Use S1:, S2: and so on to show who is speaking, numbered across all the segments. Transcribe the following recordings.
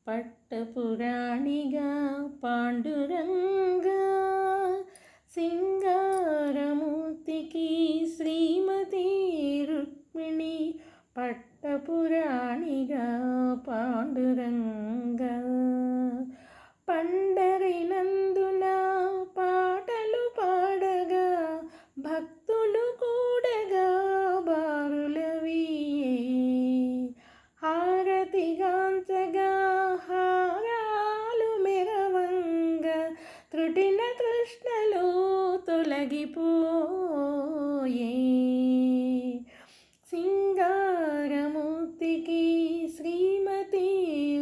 S1: పట్టపురాణిగా పాండురంగా సింగారమూర్తికి శ్రీమతి రుక్మిణి పట్టపురాణిగా పాండురంగా పండరినందున పాటలు పాడగా భక్తులు కూడగా బారులవియే హారతిగాంచగా హారాలు మెరవంగ త్రుటిన తృష్ణలు తొలగిపోయే సింగారమూర్తికి శ్రీమతి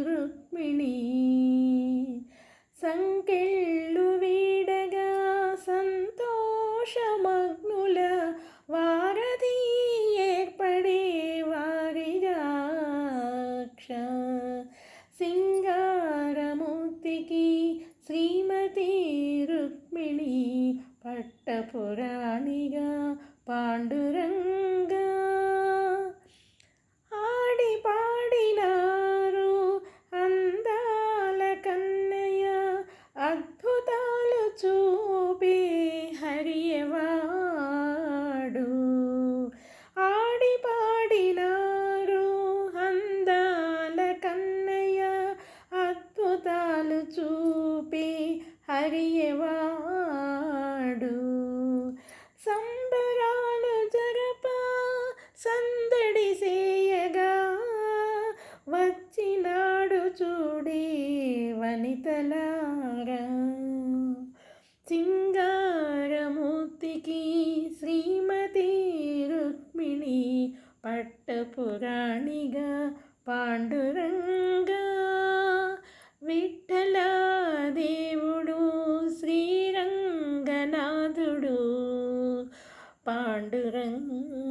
S1: రుక్మిణి సంకెళ్ళు వీడగా సంతోషమగ్నుల వారధి ఏర్పడే వారిజాక్ష సింగారమూర్తికి శ్రీమతి రుక్మిణి పట్టపురాణిగా పాండురంగా ఆడి పాడినారు అందాల కన్నయ్య అద్భుతాలు చూపే హరియవాడు ఆడి పాడినారు అందాల కన్నయ్య అద్భుతాలు చూపే హరియవాడు సంబరాలు జరప సందడి సేయగా వచ్చినాడు చూడే వనితలారా సింగారమూర్తికి శ్రీమతి రుక్మిణి పట్టపురాణిగా పాండురంగా విఠల దేవుడు శ్రీరంగనాథుడు పాండురంగా